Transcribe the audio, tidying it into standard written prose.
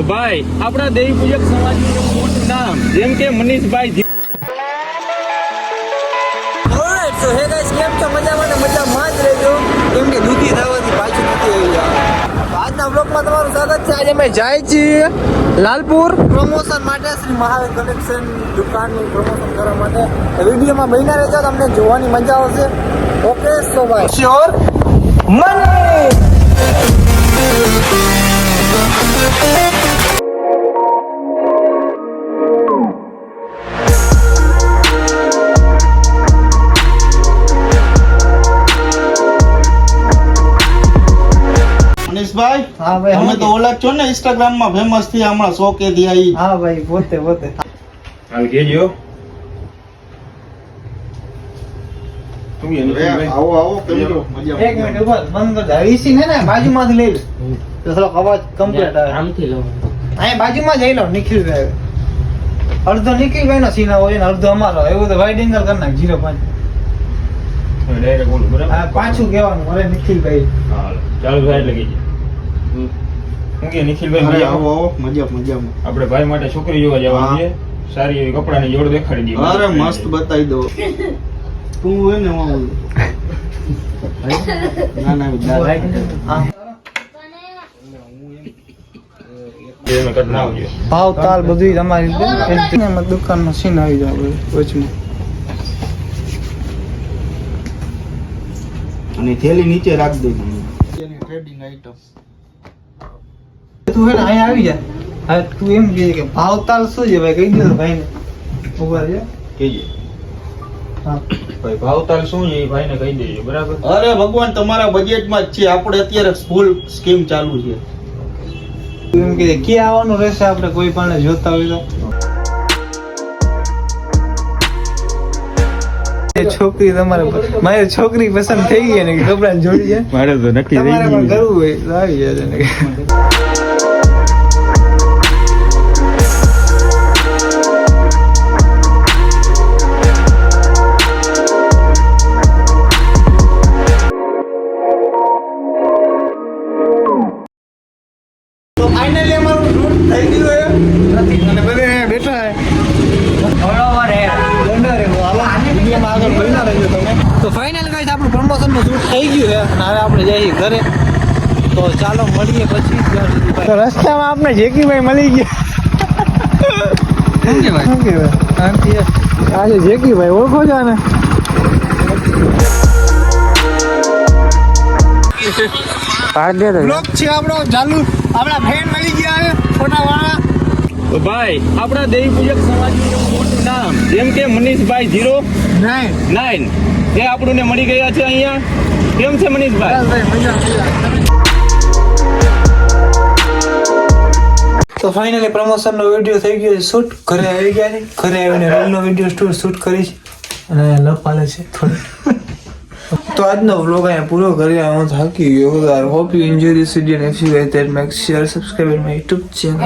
ભાઈ આપણા દેવી પૂજક સમાજનું એવું મોટું નામ જેમ કે મનીષભાઈ. તો હે ગાઈસ, કેમ છો? મજામાં ને મજામાં જ રહેજો. કેમ કે દૂધી થવાથી પાછું નથી આવી જવાનું. આજના બ્લોગમાં તમારું સ્વાગત છે. આજે અમે જાય છીએ લાલપુર પ્રમોશન માટે, શ્રી મહાવીર કલેક્શન દુકાનનું પ્રમોશન કરવા માટે. વિડીયોમાં બન્યા રહેજો, તમને જોવાની મજા આવશે. ઓકે સો ભાઈ શ્યોર મની. મનીષભાઈ, હા ભાઈ, તમે તો ઓલા છો ને ઇન્સ્ટાગ્રામ માં ફેમસ થી હમણાં શોકે દિયા. હા ભાઈ, પોતે હાલ કેજો. આવો આવો કેમ છો? એક મિનિટ ઉભા બંધ કર. હરીસી ને બાજુમાંથી લઈ લે તો થોડો અવાજ કમ્પ્લીટ આવે. આમથી લો. અહીંયા બાજુમાં જઈ લો. નિખિલભાઈ અડધો નિખિલભાઈ નો સીન હોય ને અડધો અમારો. એવું તો વાઇડ એંગલ કરી નાખ 0.5. ડાયરેક્ટ બોલો બરાબર. હા, પાછું કહેવાનું અરે નિખિલભાઈ. હાલ ચાલુ થાય એટલે કીજે. હું કે નિખિલભાઈ અરે મજામાં? આવો આવો મજામાં. આપણે ભાઈ માટે છોકરી જોવા જવાનું છે. સારી એવી કપડાની જોડ દેખાડી દઈએ. અરે મસ્ત બતાવી દો. તું હોય ને હું ના હા, એમે કટ ના આવજો. ભાવ તાલ બધું તમારી રીતે એમાં દુકાનનો સીન આવી જાય વચમાં. અને થેલી નીચે રાખ દે. ટ્રેડિંગ આઈટમ તું હે ને અહીંયા આવી જા. હવે તું એમ કહે કે ભાવ તાલ શું છે ભાઈ? કહી દીધું ભાઈને. ઉભા રહે. કીજે. હા ભાઈ ભાવતાલ શું છે એ ભાઈને કહી દેજો બરાબર. અરે ભગવાન, તમારા બજેટમાં જ છે. આપણે અત્યારે ફૂલ સ્કીમ ચાલુ છે. તું એમ કે ક્યાં આવવાનું રહેશે આપણે કોઈ પણ જોતા હોય તો? છોકરી તમારે મારી છોકરી પસંદ થઈ ગઈ ને કપડા જોડી છે. મારે તો નક્કી તમારે પણ કરવું હોય તો આવી જાય. તો ફાઇનલી અમારું શૂટ થઈ ગયું છે અને બધે બેઠા છે. તો ફાઇનલ ગાઈસ, આપણું પ્રમોશન નું શૂટ થઈ ગયું છે અને હવે આપણે જઈએ ઘરે. તો ચાલો મળીએ પછી. તો રસ્તામાં આપણે જેકીભાઈ મળી ગયા. શું કહેવાય? આજે જેકીભાઈ ઓળખો છો ને? બ્લોગ છે આપણો ચાલુ. આપણા ફ્રેન્ડ મળી ગયા છે ફોટા વાળા. તો ભાઈ આપણા દેવી પૂજક સમાજનું એવું મોટું નામ જેમ કે મનીષભાઈ 09 એ આપણને મળી ગયા છે અહીંયા. કેમ છે મનીષભાઈ? તો ફાઇનલી પ્રમોશન નો વિડીયો થઈ ગયો છે શૂટ. ઘરે આવી ગયા છે. ઘરે આવીને રીલ નો વિડીયો શૂટ કરી છે અને લપાલે છે થોડી. તો આજનો વ્લોગ અહીંયા પૂરો કરી. હું થાકી ગયો. Hope you enjoy this video. If you like that make share subscribe my YouTube channel.